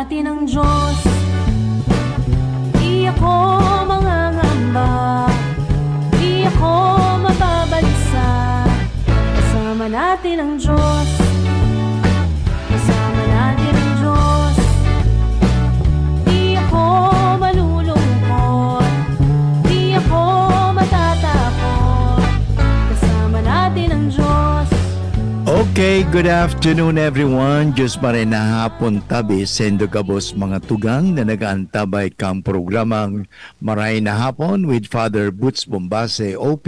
natin ang Diyos. Di ako mangangamba, di ako mababalisa. Kasama natin ang Diyos, kasama natin ang Diyos. Di ako malulungkot, di ako matatakot. Kasama natin ang Diyos. Okay, good afternoon everyone. Diyos pa rin na hapon tabi, sendo kabos mga tugang na nag-aantabay kang programang Maray na Hapon with Father Boots Bombase, OP,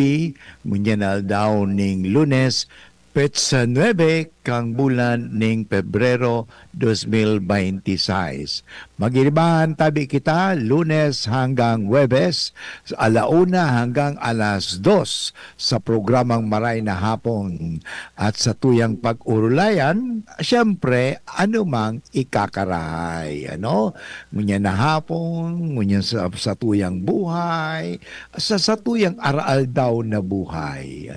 ngunyanal daw ning Lunes, Petsa 9, kang bulan ning Pebrero 2026. Magiribahan tabi kita Lunes hanggang Huwebes, alauna hanggang alas 2 sa programang Maray na Hapon. At sa tuyang pag-urulayan, siyempre, anumang ikakarahay. Ngunyan na hapon, ngunyan sa tuyang buhay, sa tuyang aral daw na buhay.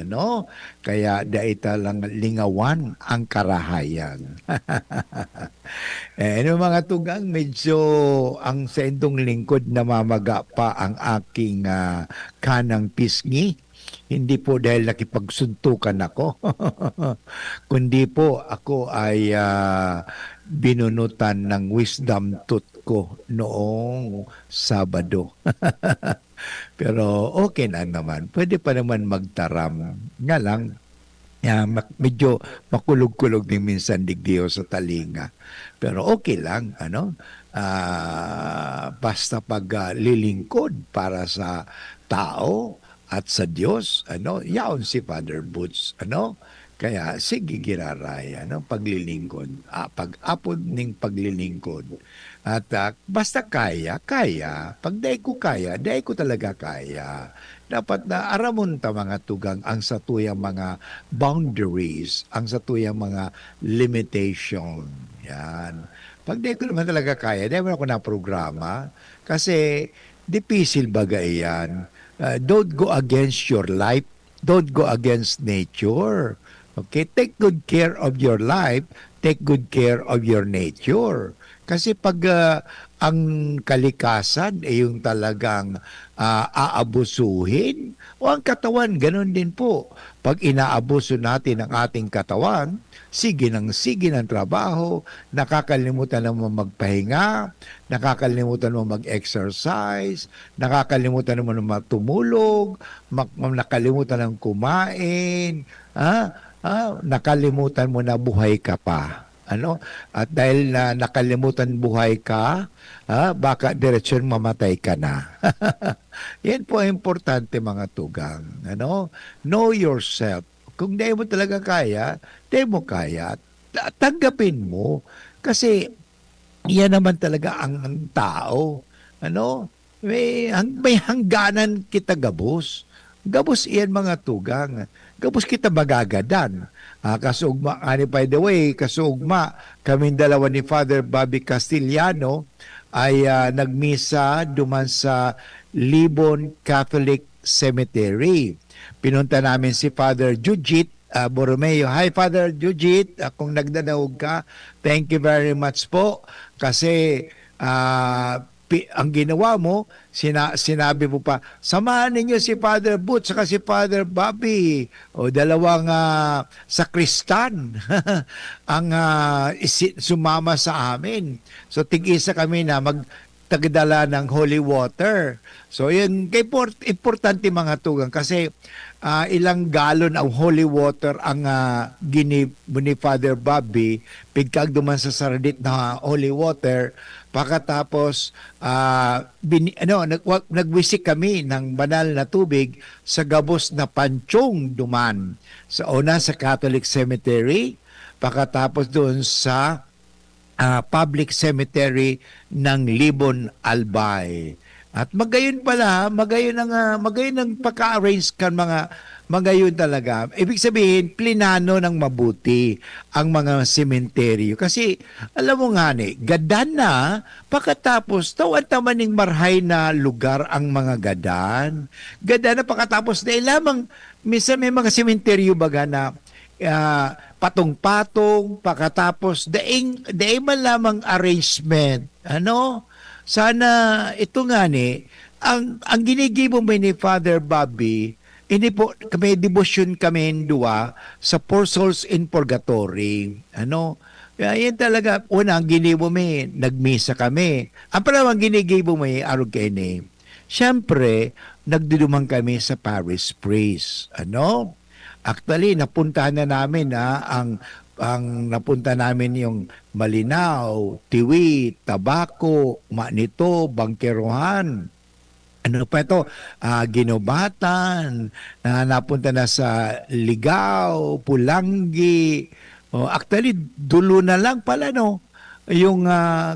Kaya daita lang lingawan ang karahayan. Mga tugang, medyo ang sendong lingkod namamaga pa ang aking kanang pisngi. Hindi po dahil nakipagsuntukan ako, kundi po ako ay binunutan ng wisdom tooth ko noong Sabado. Pero okay na naman. Pwede pa naman magtaram. Nga lang, medyo makulog-kulog din minsan digdiyo sa talinga. Pero okay lang, basta paglilingkod para sa tao at sa Diyos, yaon si Father Boots, Kaya sige giraray, paglilingkod, pag-apod ning paglilingkod. At basta kaya. Pag dahi ko talaga kaya. Dapat na aramon ta mga tugang ang satuyang mga boundaries, ang satuyang mga limitation. Yan. Pag dahi ko naman talaga kaya, dahi mo ako na programa kasi dipisil bagay yan. Don't go against your life. Don't go against nature. Okay? Take good care of your life. Take good care of your nature. Kasi pag ang kalikasan ay yung talagang aabusuhin, o ang katawan, ganun din po. Pag inaabuso natin ang ating katawan, sige ng trabaho, nakakalimutan mo magpahinga, nakakalimutan mo mag-exercise, nakakalimutan mo tumulog, nakalimutan ng kumain, nakalimutan mo na buhay ka pa. At dahil na nakalimutan buhay ka, baka diretsyon mamatay ka na. Yan po ang importante mga tugang. Know yourself. Kung di mo talaga kaya, di mo kaya, tanggapin mo. Kasi yan naman talaga ang tao. May hangganan kita gabos. Gabos iyan mga tugang. Gabos kita magagadan. Kasugma, by the way, kasugma, kaming dalawa ni Father Bobby Castillano ay nagmisa duman sa Libon Catholic Cemetery. Pinunta namin si Father Jujit Borromeo. Hi Father Jujit, kung nagdadaog ka, thank you very much po kasi ang ginawa mo, sinabi mo pa, samahan ninyo si Father Boots saka si Father Bobby, o dalawang sakristan ang sumama sa amin. So tig-isa kami na magtagdala ng holy water. So yun, importante mga tugang kasi ilang galon ang holy water ang ginib ni Father Bobby pigkag duman sa saradit na holy water. Pagkatapos, nagwisik kami ng banal na tubig sa gabos na pansyong duman. Sa una sa Catholic Cemetery, pagkatapos doon sa public cemetery ng Libon Albay. At magayon ang pagka-arrange kan magayon talaga. Ibig sabihin, plinano ng mabuti ang mga sementeryo. Kasi, alam mo nga gadan na, pagkatapos, tawan tamaning marhay na lugar ang mga gadan. Gadan na pagkatapos na lamang, minsan may mga sementeryo baga na patong-patong, pagkatapos daing man lamang arrangement. Ano? Sana ito nga ni, ang ginigibo mo ni Father Bobby, hindi po, kami devotion kami dua sa Poor Souls in Purgatory. Ano? Kaya yan talaga, una, ang ginibo mo, nagmisa kami. Ang palamang ginigibo mo, arog kayo ni. Siyempre, nagdudumang kami sa parish priest. Ano? Actually, napuntahan na namin ang napunta namin yung Malinaw, Tiwi, Tabaco, Manito, Bangkerohan. Ano pa ito? Ginobatan, napunta na sa Ligao, Pulangi. Actually, dulo na lang pala, no? Yung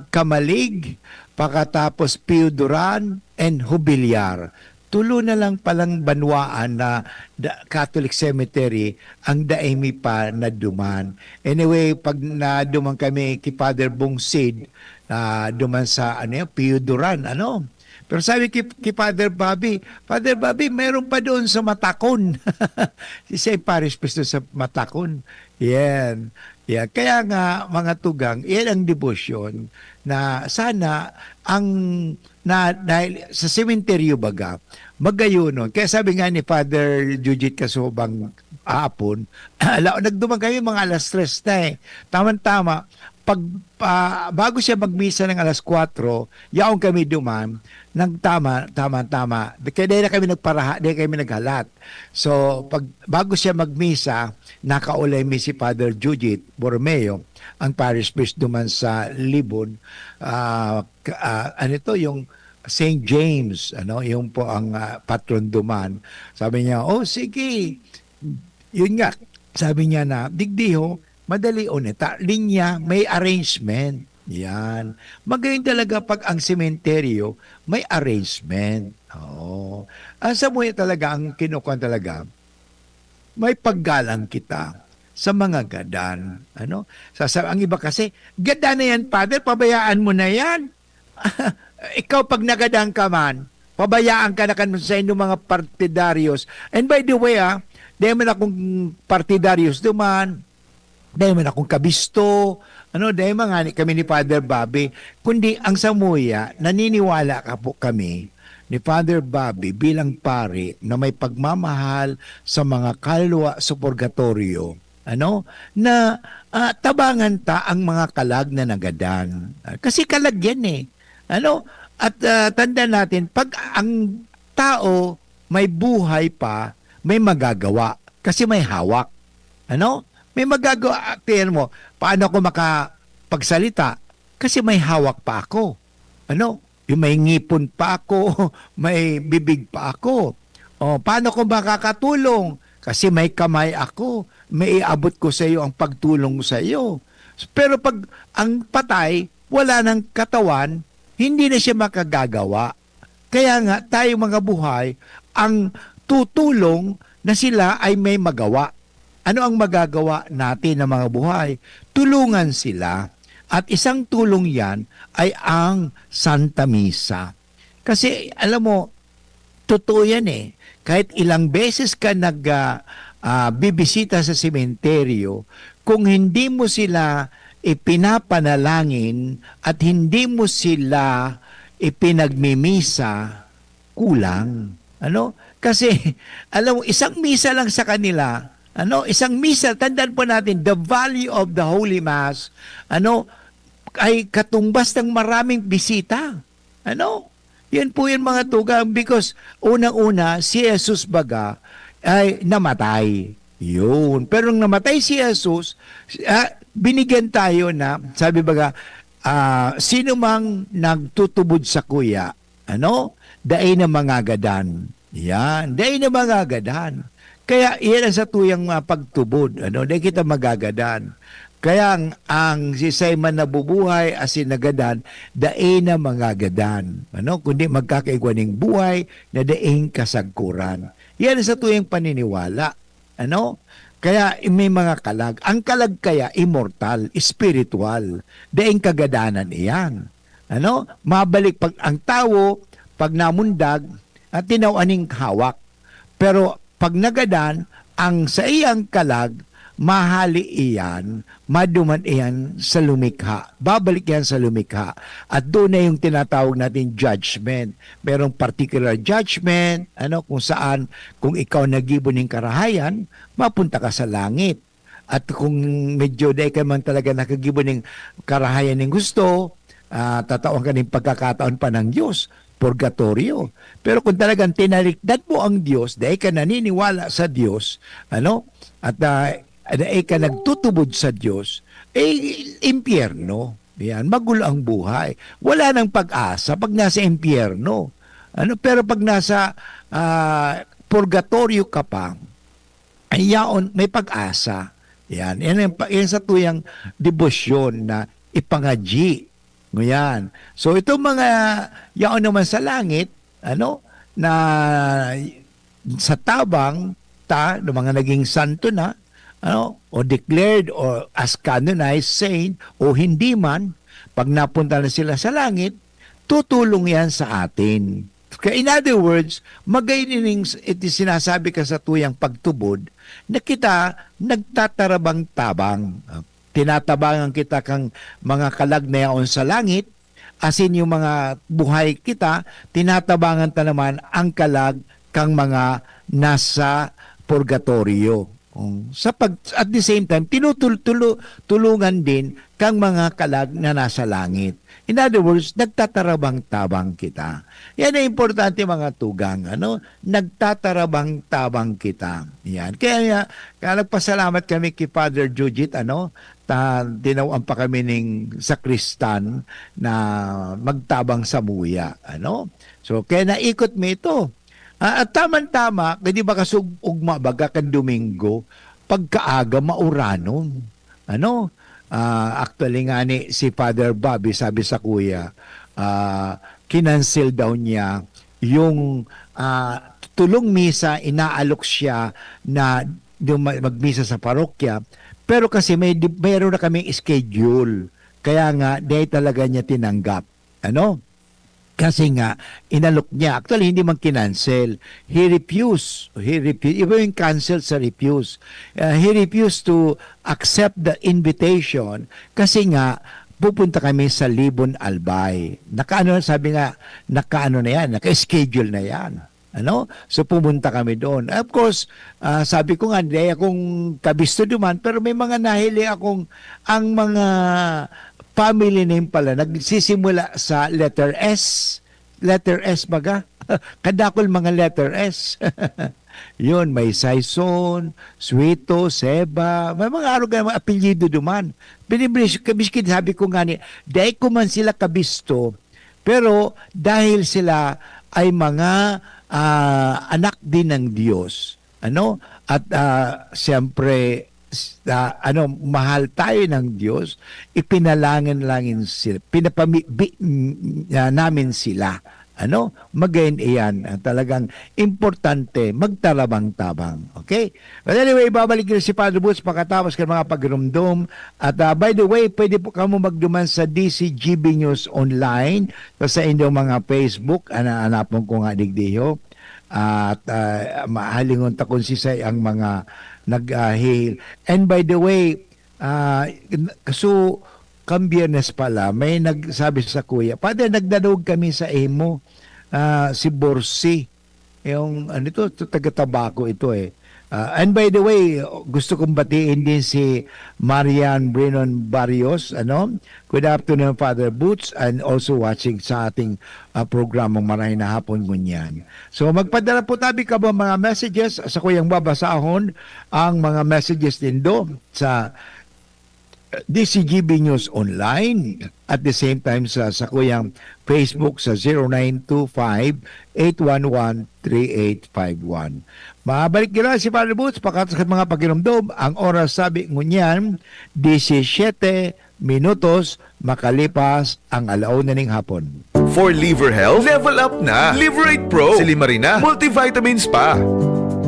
Kamalig, pagkatapos Pio Duran, and Hubilyar. Tulo na lang palang banwaan na Catholic Cemetery ang daimi pa na duman. Anyway, pag naduman kami kay Father Bongsid, duman sa Pio Duran, Pero sabi kay Father Bobby, meron pa doon sa Matakon. Si St. Parish Priest sa Matakon. Yan. Yeah. Kaya nga, mga tugang, yan ang devotion na sana dahil sa sementeryo baga, magayon. Kaya sabi nga ni Father Jujit Kasobang hapon, nagdumang kami mga alas 3 na Tama-tama, bago siya magmisa ng alas 4, yaong kami duman, nang tama. Kaya dahil na kami dahil kami naghalat. So, bago siya magmisa, nakaulay mi si Father Jujit Borromeo, ang parish priest duman sa Libon. Yung St. James, yung po ang patron duman. Sabi niya, sige. Yun nga, sabi niya na, digdiho, madali unita, linya, may arrangement. Yan. Magayon talaga pag ang sementeryo, may arrangement. Oo. Ang samuya talaga, ang kinukuhan talaga, may paggalang kita sa mga gadan. Ang iba kasi, gadan na yan, Father, pabayaan mo na yan. Ikaw pag nagadang ka man, pabayaan ka na sa inyong mga partidaryos. And by the way, dahil man akong partidaryos duman, dahil man akong kabisto, dahil mga kami ni Father Bobby, kundi ang samuya, naniniwala ka po kami ni Father Bobby bilang pari na may pagmamahal sa mga kaluluwa sa purgatorio, na tabangan ta ang mga kalag na nagadan. Kasi kalag yan At tanda natin, pag ang tao may buhay pa, may magagawa. Kasi may hawak. May magagawa. Tingnan mo, paano ako makapagsalita? Kasi may hawak pa ako. Yung may ngipon pa ako, may bibig pa ako. Paano ko makakatulong? Kasi may kamay ako. May iabot ko sa iyo ang pagtulong sa iyo. Pero pag ang patay, wala ng katawan, hindi na siya makagagawa. Kaya nga, tayo mga buhay, ang tutulong na sila ay may magawa. Ano ang magagawa natin ng mga buhay? Tulungan sila. At isang tulong yan ay ang Santa Misa. Kasi, alam mo, totoo yan Kahit ilang beses ka bibisita sa sementeryo, kung hindi mo sila ipinapanalangin at hindi mo sila ipinagmimisa, kulang. Kasi, alam mo, isang misa lang sa kanila, isang misa, tandaan po natin, the value of the Holy Mass, ay katumbas ng maraming bisita. Yan po yung mga tugang because unang-una, si Jesus baga ay namatay. Yun. Pero nung namatay si Jesus, binigyan tayo na, sabi baga, sino mang nagtutubod sa kuya, daay na mga gadan. Yan, daay na mga gadan. Kaya yan ang sa tuyang pagtubod, daay kita magagadan. Kaya ang si Simon nabubuhay as nagadan, daay na mga gadan. Kundi magkakaigwaning buhay na daing kasagkuran. Yan ang sa tuyang paniniwala. Kaya may mga kalag. Ang kalag kaya immortal, spiritual. Daing kagadanan iyan. Mabalik pag ang tao, pag namundag, at tinawaning hawak. Pero pag nagadan, ang sa iyang kalag mahali iyan, maduman iyan sa lumikha. Babalik yan sa lumikha. At doon na yung tinatawag natin judgment. Merong particular judgment, kung saan, kung ikaw nag-ibon ng karahayan, mapunta ka sa langit. At kung medyo day ka man talaga nakagibon ng karahayan ng gusto, tataon ka ng pagkakataon pa ng Diyos, purgatorio. Pero kung talagang tinalikdan mo ang Diyos, dahil ka naniniwala sa Diyos, at dahil ka nagtutubod sa Diyos, impyerno. Yan, magulo ang buhay. Wala nang pag-asa pag nasa impyerno. Pero pag nasa purgatorio ka pa, yaon, may pag-asa. Yan sa tuyang debosyon na ipangaji. Ngayon. So itong mga yaon naman sa langit, na sa tabang ng mga naging santo na, o declared or as canonized saint o hindi man, pag napunta na sila sa langit, tutulong yan sa atin. Kaya in other words, magayon iti sinasabi ka sa tuyang pagtubod na kita nagtatarabang-tabang. Tinatabangan kita kang mga kalag na yaon sa langit, asin yung mga buhay kita, tinatabangan ta naman ang kalag kang mga nasa purgatorio. At the same time, tinutulungan din kang mga kalag na nasa langit. In other words, nagtatarabang-tabang kita. Yan ang importante mga tugang, nagtatarabang-tabang kita. Yan. Kaya nagpasalamat kami kay Father Jujit, tinawaan pa kami ng sakristan na magtabang sa muya. So, kaya naikot mo ito. At tama-tama, di ba kasugugma baga kan Domingo, pagkaaga mauranon. Actually nga ni si Father Bobby, sabi sa kuya, kinancel daw niya yung tulong misa, inaalok siya na magmisa sa parokya, pero kasi mayroon na kaming schedule. Kaya nga, dahil talaga niya tinanggap. Kasi nga, inalok niya. Actually, hindi man kinancel. He refused. Iba yung cancel sa refuse. He refused to accept the invitation kasi nga, pupunta kami sa Libon Albay. Sabi nga, naka schedule na yan. So, pumunta kami doon. Of course, sabi ko nga, hindi akong kabisto duman, pero may mga nahili akong, ang mga family name pala, nagsisimula sa letter S. Letter S baga? Kadakol mga letter S. Yun, may Saison, Suito, Seba, may mga araw mga apelyido duman. Biskin, sabi ko nga dahil ko man sila kabisto, pero dahil sila ay mga anak din ng Diyos. At siyempre, mahal tayo ng Diyos, ipinalangin sila, namin sila. Magayon iyan. Talagang importante, magtarabang-tabang. Okay? But anyway, babalik rin si Father Boots pagkatapos ng mga pagrumdum. At by the way, pwede po kamo magduman sa DCGB News Online, sa inyong mga Facebook, anapon ko nga digdiho. At mahalingon ta kung sisay ang mga nag-hail. And by the way, Biyernes pala, may nagsabi sa kuya, Father, nagdanog kami sa emo, si Borsi. Yung, taga-tabako ito eh. And by the way, gusto kong batiin din si Marian Brenon Barrios. Good afternoon, Father Boots, and also watching sa ating programang Marahin na Hapon Ngunyan. So magpadala po tabi ka ba mga messages sa kuyang babasahon ang mga messages din do sa DCGB News Online at the same time sa kuyang Facebook sa 0925-811-3851. Mabalik nila si Father Boots pagkatas mga paginumdum. Ang oras sabi ngunyan 17 minutos makalipas ang alauna ning hapon. For liver health, level up na. Liverate Pro. Silimarina, multivitamins pa.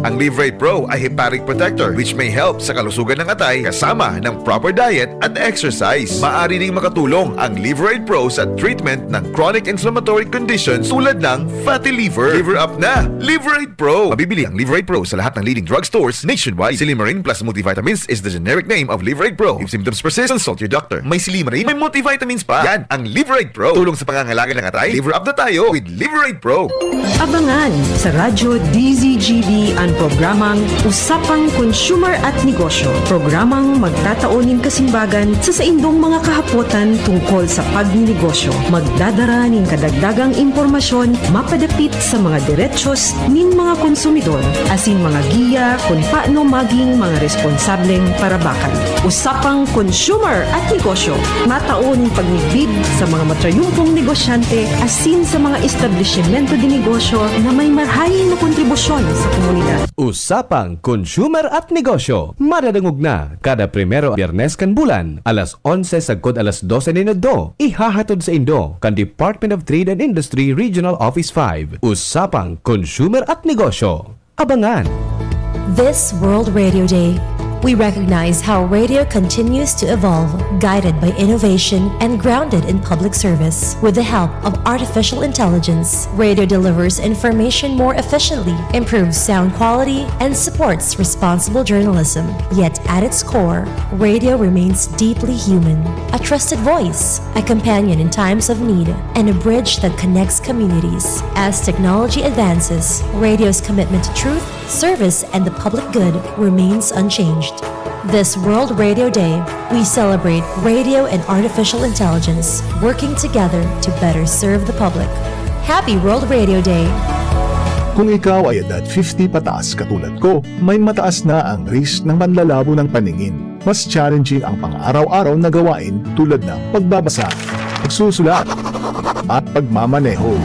Ang Livrate Pro ay hepatic protector which may help sa kalusugan ng atay kasama ng proper diet at exercise. Maaari ding makatulong ang Livrate Pro sa treatment ng chronic inflammatory conditions tulad ng fatty liver. Liver up na! Livrate Pro! Mabibili ang Livrate Pro sa lahat ng leading drugstores nationwide. Silimarin plus multivitamins is the generic name of Livrate Pro. If symptoms persist, consult your doctor. May Silimarin, may multivitamins pa. Yan ang Livrate Pro. Tulong sa pangangalaga ng atay. Liver up na tayo with Livrate Pro. Abangan sa Radyo DZGB ang programang Usapang Consumer at Negosyo. Programang magtataunin kasimbagan sa saindong mga kahapotan tungkol sa pagninegosyo. Magdadara ng kadagdagang impormasyon mapadapit sa mga diretsyon nin mga konsumidor asin mga giya kung paano maging mga responsableng parabakan. Usapang Consumer at Negosyo. Mataon pagnigbid sa mga matrayumpong negosyante asin sa mga establishmento de negosyo na may marhaing na kontribusyon sa komunidad. Usapang Consumer at Negosyo. Madadangog na kada primero Biyernes kan bulan, alas 11 sagkod alas 12 ni Nado. Ihahatod sa Indo kan Department of Trade and Industry Regional Office 5. Usapang Consumer at Negosyo. Abangan! This World Radio Day, we recognize how radio continues to evolve, guided by innovation and grounded in public service. With the help of artificial intelligence, radio delivers information more efficiently, improves sound quality, and supports responsible journalism. Yet at its core, radio remains deeply human, a trusted voice, a companion in times of need, and a bridge that connects communities. As technology advances, radio's commitment to truth, service, and the public good remains unchanged. This World Radio Day, we celebrate radio and artificial intelligence working together to better serve the public. Happy World Radio Day! Kung ikaw ay edad 50 pataas katulad ko, may mataas na ang risk ng panlalabo ng paningin. Mas challenging ang pang-araw-araw na gawain tulad ng pagbabasa, pagsusulat, at pagmamaneho.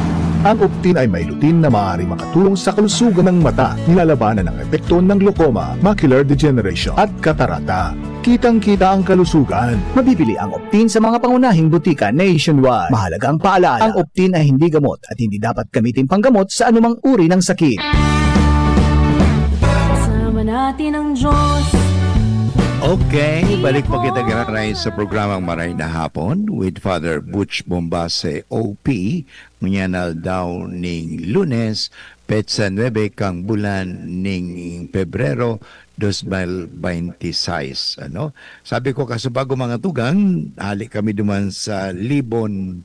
Ang Optin ay may lutin na maaari makatulong sa kalusugan ng mata, nilalabanan ang epekto ng glaucoma, macular degeneration at katarata. Kitang-kita ang kalusugan. Mabibili ang Optin sa mga pangunahing butika nationwide. Mahalaga ang paalala, ang Optin ay hindi gamot at hindi dapat gamitin panggamot sa anumang uri ng sakit. Kasama natin ang Diyos. Okay, balik po kita ganaray sa programang Maray na Hapon with Father Butch Bombase OP. Ngunyanal daw ning Lunes, petsa 9 kang bulan ning Pebrero 2026. Ano? Sabi ko kasi bago mga tugang, halik kami duman sa Libon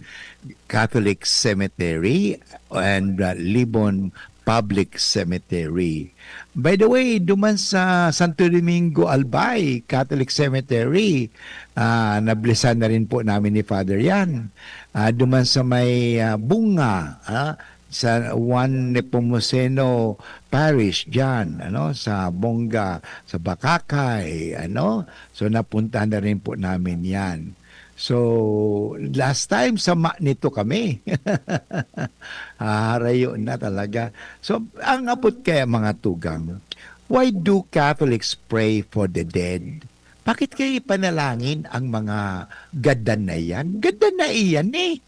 Catholic Cemetery and Libon Public Cemetery. By the way, duman sa Santo Domingo Albay Catholic Cemetery, nablisan na rin po namin ni Father yan. Duman sa may Bunga, sa Juan Nepomuceno Parish dyan, sa Bonga, sa Bakakay, So napuntahan na rin po namin yan. So, last time sama nito kami. Harayo na talaga. So, ang apot kaya mga tugang, why do Catholics pray for the dead? Bakit kayo ipanalangin ang mga gadan na yan? Gadan na iyan eh.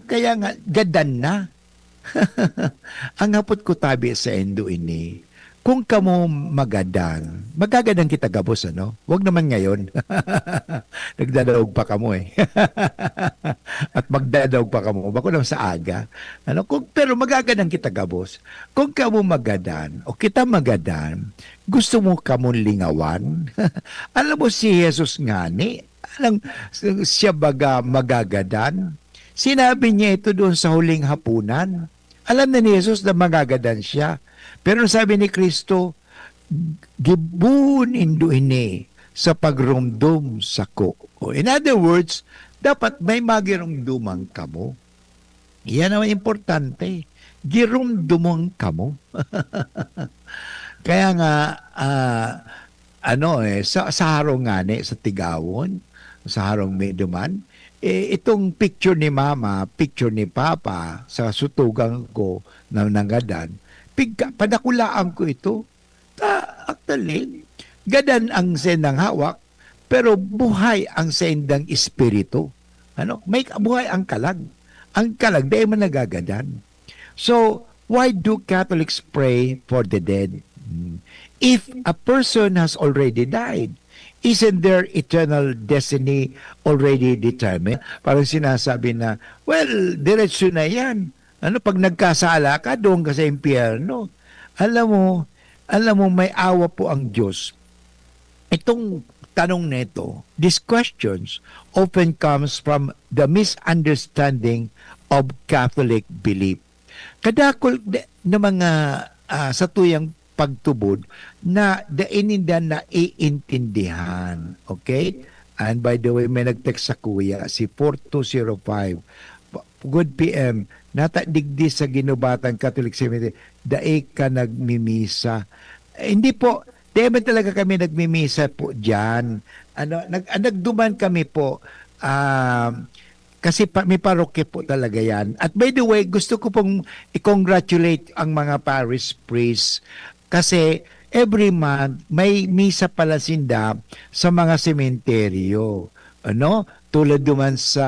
Kaya nga, gadan na. Ang apot ko tabi sa endo ini, kung kamo magagadang kita gabos, Huwag naman ngayon. Nagdadaog pa kamo eh. At magdadaog pa kamo. Bako naman sa aga. Pero magagadang kita gabos. Kung kamo magadan, o kita magadan, gusto mo kamo lingawan? Alam mo si Jesus nga ni, siya baga magagadan? Sinabi niya ito doon sa huling hapunan. Alam na ni Jesus na magagadan siya. Pero sabi ni Kristo, gibun indo ini sa pagrumdum sa ko. In other words, dapat may magirumdumang kamo. Yan ang importante. Girumdumang kamo. Kaya nga, sa harong nga sa Tigawon, sa harong Meduman, itong picture ni Mama, picture ni Papa sa sutugang ko na nangadan, padakulaan ko ito. Actually, gadan ang sendang hawak, pero buhay ang sendang espiritu. May buhay ang kalag. Ang kalag, dahil man nagagadan. So, why do Catholics pray for the dead? If a person has already died, isn't their eternal destiny already determined? Parang sinasabi na, well, diretso na yan. Pag nagkasala ka, doon ka sa impyerno. Alam mo, may awa po ang Diyos. Itong tanong nito, these questions often comes from the misunderstanding of Catholic belief. Kadakol na mga sa tuyang pagtubod na dainindan na iintindihan. Okay? And by the way, may nag-text sa kuya, si 4205. Good PM, natadigdi sa Ginubatan Catholic Cemetery, daig ka nagmimisa. Hindi po, Deme talaga kami nagmimisa po dyan. Nagduman kami po, kasi may parokya po talaga yan. At by the way, gusto ko pong i-congratulate ang mga parish priests kasi every month may misa pala sinda sa mga sementeryo. Tulad duman sa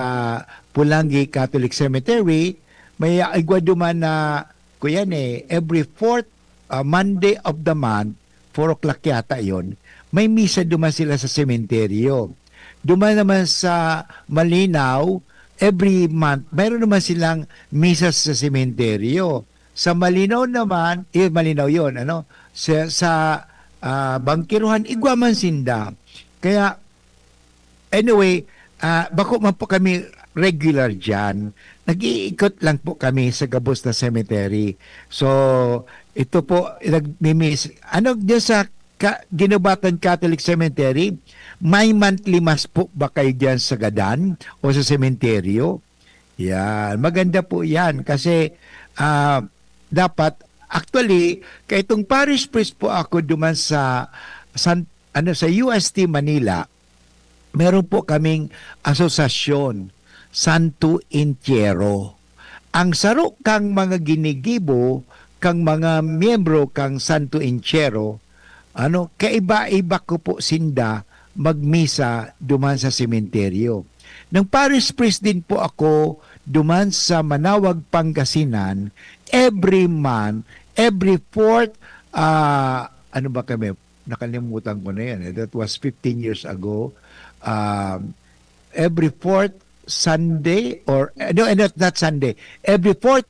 Pulangi Catholic Cemetery, may igwa duman na every fourth Monday of the month, 4 o'clock yata yon, may misa duman sila sa sementeryo. Duman naman sa Malinaw, every month, mayroon naman silang misa sa sementeryo. Sa Malinaw naman, Malinaw yon, sa Bangkiruhan, igwa man sinda. Kaya, anyway, bako man po kami regular dyan. Nag-iikot lang po kami sa Gabos na Cemetery. So, ito po, nagmimis. Diyan sa Ginubatan Catholic Cemetery, may monthly mass po ba kayo dyan sa Gadan o sa sementeryo? Yan. Maganda po yan kasi dapat, actually, kaya itong parish priest po ako duman sa UST Manila, meron po kaming asosasyon, Santo Entierro. Ang saro kang mga ginigibo, kang mga miyembro kang Santo Entierro, kaiba-iba ko po sinda magmisa duman sa sementeryo. Nang parish priest din po ako duman sa Manawag, Pangasinan, every month, every fourth, nakalimutan ko na yan. That was 15 years ago. Every fourth Sunday, not Sunday, every fourth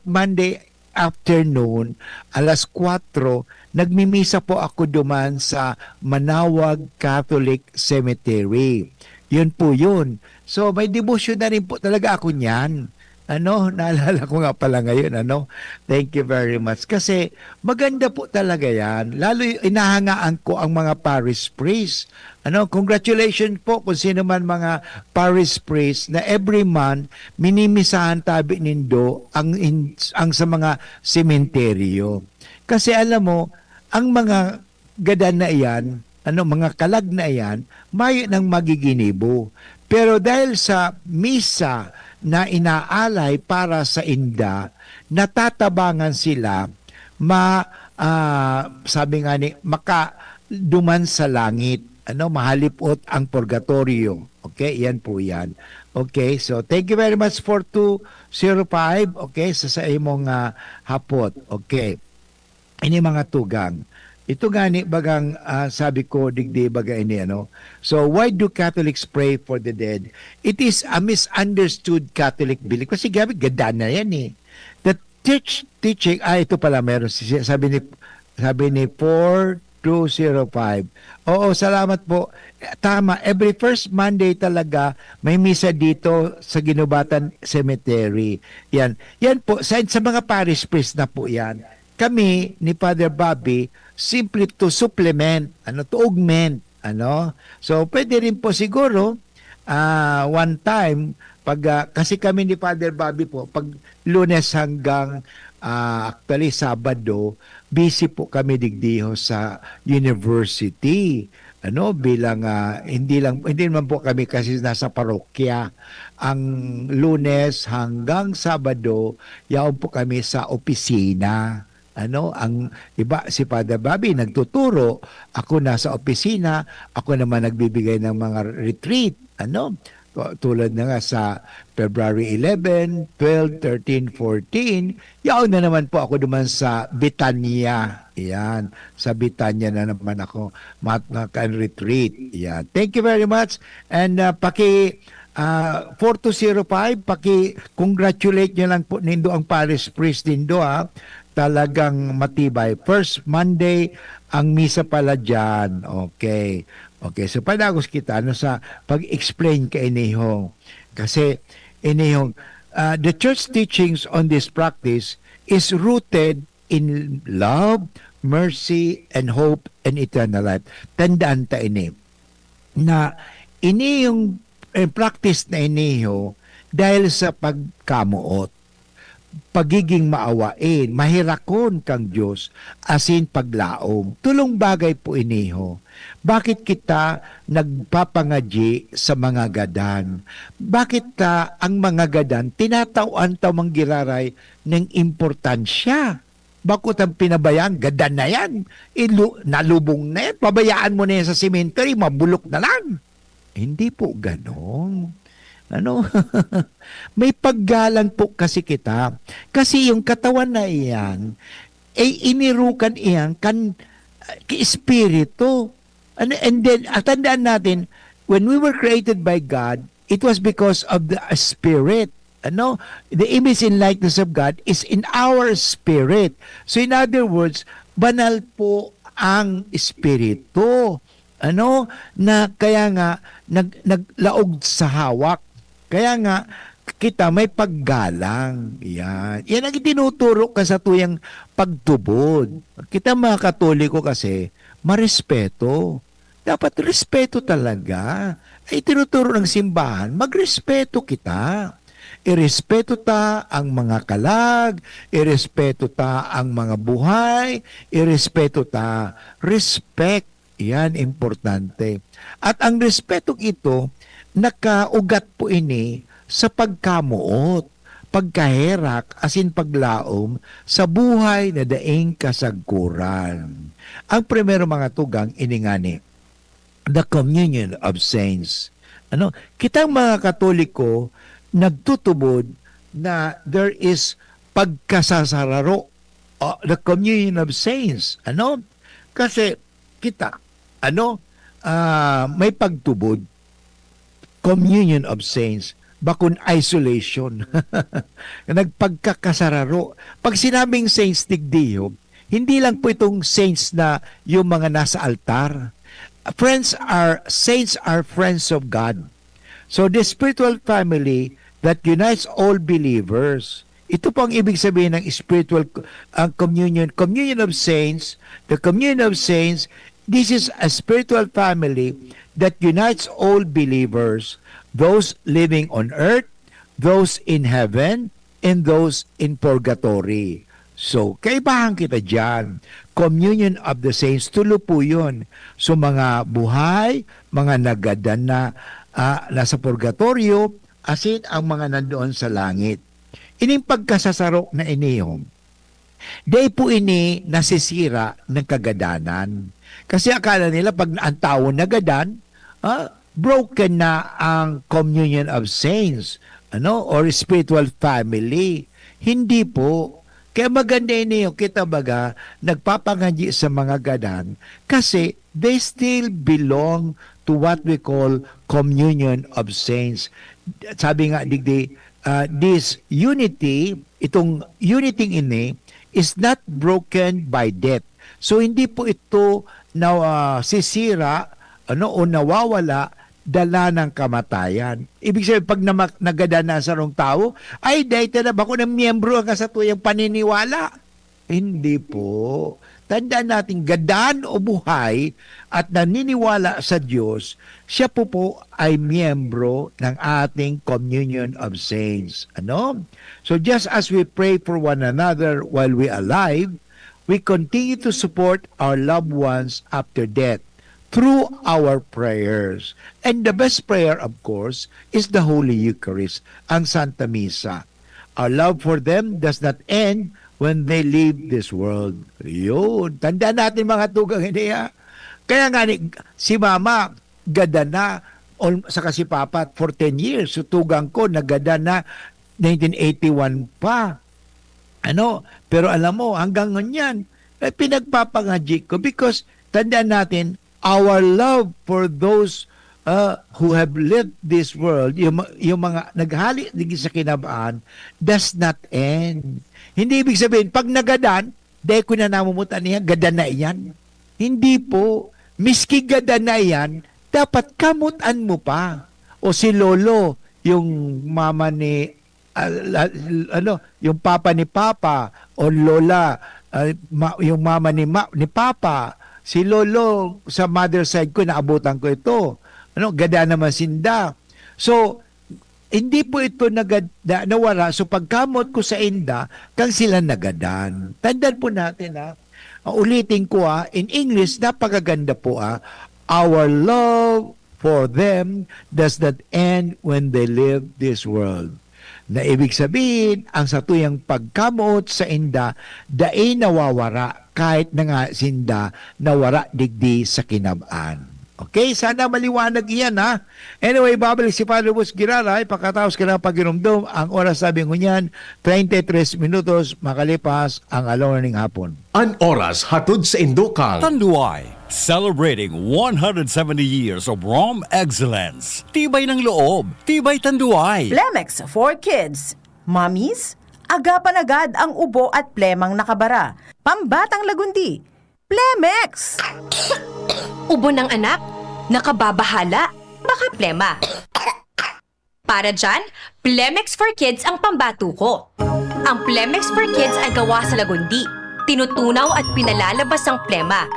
Monday afternoon, alas 4, nagmimisa po ako duman sa Manawag Catholic Cemetery. Yun po yun. So, may devotion na rin po talaga ako niyan. Naalala ko nga pala ngayon, Thank you very much. Kasi maganda po talaga yan. Lalo inahangaan ko ang mga parish priests. Congratulations po kung sino man mga parish priests na every month minimisahan tabi nindo ang sa mga sementeryo. Kasi alam mo, ang mga gadan na iyan, mga kalag na iyan, may nang magiginibo. Pero dahil sa misa na inaalay para sa inda, natatabangan sila sabi nga ni, makaduman sa langit, mahalipot ang purgatorio. Okay, yan po yan. Okay, so thank you very much for 205, okay, sa imong hapot. Okay, ini mga tugang. Ito gani bagang sabi ko digdi baga ini So why do Catholics pray for the dead? It is a misunderstood Catholic belief kasi gabi ganda na yan eh. The teaching ito pala meron sabi ni 4205. Oo, salamat po. Tama, every first Monday talaga may misa dito sa Ginubatan Cemetery. Yan po sa mga parish priest na po yan. Kami ni Father Bobby simply to supplement, to augment, So, pwede rin po siguro, one time, kasi kami ni Father Bobby po, pag Lunes hanggang, actually, Sabado, busy po kami digdiho sa university. Bilang, hindi naman po kami kasi nasa parokya. Ang Lunes hanggang Sabado, yaon po kami sa opisina. Ang iba si Father Bobby nagtuturo, ako nasa opisina, ako naman nagbibigay ng mga retreat, tulad na nga sa February 11, 12, 13, 14, yaon na naman po ako duman sa Bitanya. Yan, sa Bitanya na naman ako retreat. Yan. Thank you very much. And 4205, paki-congratulate nyo lang po nindo ang parish priest nindo ha. Talagang matibay. First Monday, ang misa pala dyan. Okay. Okay, so padagos kita sa pag-explain kay inihong. Kasi inihong, the church teachings on this practice is rooted in love, mercy, and hope, and eternal life. Tandaan ta ini na ini yung practice na iniho dahil sa pagkamuot, pagiging maawain, mahirakon kang Diyos, asin paglaom. Tulong bagay po iniho. Bakit kita nagpapangadyi sa mga gadan? Bakit ang mga gadan tinatawan tamang giraray ng importansya? Bakit ang pinabayaan? Gadan na yan. Nalubong na yan. Pabayaan mo na yan sa cemetery, mabulok na lang. Hindi po ganon. May paggalang po kasi kita. Kasi yung katawan na iyan, inirukan iyan espiritu. And then, tandaan natin, when we were created by God, it was because of the Spirit. The image and likeness of God is in our spirit. So in other words, banal po ang espiritu. Na kaya nga naglaog sa hawak. Kaya nga kita may paggalang. Yan ang tinuturo ka sa tuyang pagtubod. Kita mga Katoliko kasi marespeto. Dapat respeto talaga. Ay tinuturo ng simbahan, magrespeto kita. Irespeto ta ang mga kalag, irespeto ta ang mga buhay, irespeto ta. Respect, yan importante. At ang respetong ito, nakaugat po ini sa pagkamuot, pagkaherak, asin paglaom sa buhay na daing kasagkuran. Ang primero mga tugang iningani, the communion of saints. Kitang mga Katoliko, nagtutubod na there is pagkasasararo, the communion of saints. Kasi kita, may pagtubod, communion of saints, bakun isolation. Nagpagkakasararo. Pag sinabing saints tigdiyo, hindi lang po itong saints na yung mga nasa altar. Saints are friends of God. So the spiritual family that unites all believers. Ito po ang ibig sabihin ng spiritual communion. Communion of saints, the communion of saints, this is a spiritual family that unites all believers, those living on earth, those in heaven, and those in purgatory. So, kaibahan kita dyan. Communion of the saints, tulo po yun. So, mga buhay, mga nagadan na nasa purgatorio, asin ang mga nandoon sa langit. Ining pagkasasarok na iniyom, day po ini nasisira ng kagadanan. Kasi akala nila pag ang tao nagadan, broken na ang communion of saints, or spiritual family. Hindi po. Kaya maganda ini yung kita baga, nagpapangadyi sa mga gadan kasi they still belong to what we call communion of saints. Sabi nga, digdi, this unity, itong unity ini, is not broken by death. So, hindi po ito sisira o nawawala dala ng kamatayan. Ibig sabihin, pag nagada na sa rong tao, ay, dahil na ba ko ng miyembro ang kasatuyang paniniwala? Hindi po. Tandaan natin, gadaan o buhay at naniniwala sa Diyos, siya po ay miyembro ng ating communion of saints. So just as we pray for one another while we are alive, we continue to support our loved ones after death through our prayers. And the best prayer, of course, is the Holy Eucharist, ang Santa Misa. Our love for them does not end when they leave this world. Yun. Tandaan natin mga tugang hindi. Kaya nga si Mama, gada na, saka si Papa for 10 years. So tugang ko nagada na 1981 pa. Pero alam mo, hanggang ngayon, pinagpapangaji ko because tandaan natin, our love for those who have lived this world, yung mga naghali din sa kinabaan, does not end. Hindi ibig sabihin, pag nagadan, dahil ko na namumutan niya, gadan na iyan. Hindi po. Miski gadan na iyan, dapat kamutan mo pa. O si Lolo, yung mama ni yung papa ni Papa o Lola, yung mama ni Papa, si Lolo sa mother side ko naabutan ko ito. Gada naman sinda. So hindi po ito nawala. So pagkamot ko sa inda, kang sila nagadan. Tandaan po natin ulitin ko in English, napakaganda po our love for them does not end when they leave this world. Na ibig sabihin, ang satuyang pagkamot sa inda, daay nawawara kahit na nga sinda nawara digdi sa kinabaan. Okay, sana maliwanag iyan Anyway, babalik si Father Bus Girara, pagkatapos ka na pag-irumdum, ang oras sabi ko niyan, 33 minutos makalipas ang alaw ng hapon. An oras hatod sa Indokang. Tanduay, celebrating 170 years of Rom excellence. Tibay ng loob, tibay Tanduay. Plemex for kids. Mommies, agapan agad ang ubo at plemang nakabara. Pambatang lagundi. Plemex! Ubo ng anak, nakababahala, baka plema. Para dyan, Plemex for Kids ang pambato ko. Ang Plemex for Kids ay gawa sa lagundi. Tinutunaw at pinalalabas ang plema.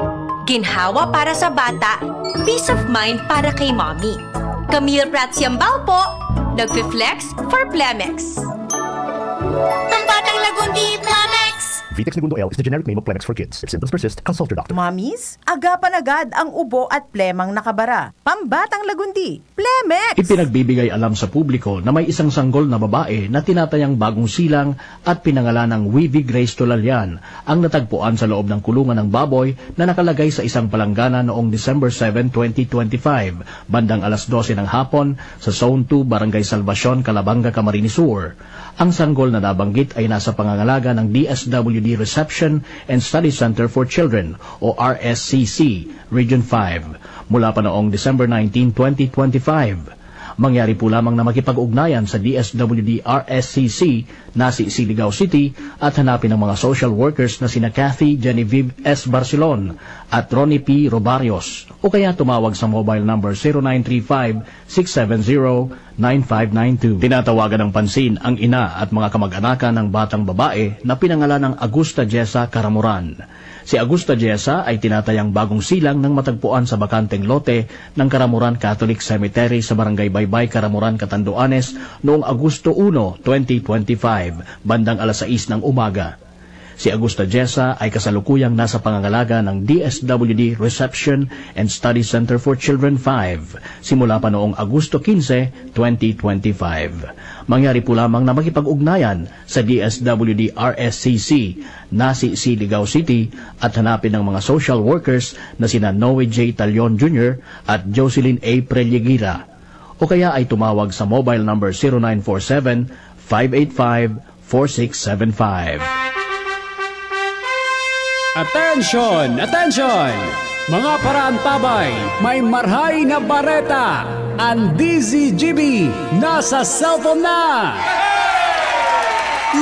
Ginhawa para sa bata, peace of mind para kay mommy. Camille Prats Yambao po, nagfi-flex for Plemex. Pambatang lagundi, Plemex! Vitex Segundo L is the generic name of Plemex for kids. If symptoms persist, consult your doctor. Mommies, agapan agad ang ubo at plemang nakabara. Pambatang lagundi. Plemex! Ipinagbibigay alam sa publiko na may isang sanggol na babae na tinatayang bagong silang at pinangalan ng Wivy Grace Tolalian ang natagpuan sa loob ng kulungan ng baboy na nakalagay sa isang palanggana noong December 7, 2025, bandang alas 12 ng hapon sa Zone 2, Barangay Salvacion, Calabanga, Camarines Sur. Ang sanggol na nabanggit ay nasa pangangalaga ng DSWD Reception and Study Center for Children o RSCC, Region 5, mula pa noong December 19, 2025. Mangyari po lamang na makipag-ugnayan sa DSWD RSCC na si Siligao City at hanapin ang mga social workers na sina Kathy Genevieve S. Barcelon at Ronnie P. Robarios o kaya tumawag sa mobile number 0935-670-9592. Tinatawagan ng pansin ang ina at mga kamag-anakan ng batang babae na pinangalan ng Augusta Jessa Caramuran. Si Augusta Jessa ay tinatayang bagong silang ng matagpuan sa bakanteng lote ng Caramuran Catholic Cemetery sa Barangay Baybay, Caramuran, Catanduanes noong Agosto 1, 2025, bandang alas 6 ng umaga. Si Augusta Jessa ay kasalukuyang nasa pangangalaga ng DSWD Reception and Study Center for Children 5 simula pa noong Agosto 15, 2025. Mangyari po lamang na makipag-ugnayan sa DSWD RSCC na si Siligao City at hanapin ng mga social workers na sina Noe J. Talion Jr. at Jocelyn A. Prellegira o kaya ay tumawag sa mobile number 0947-585-4675. Attention! Attention! Mga paraantabay, may marhay na bareta! Ang DZGB nasa cellphone na!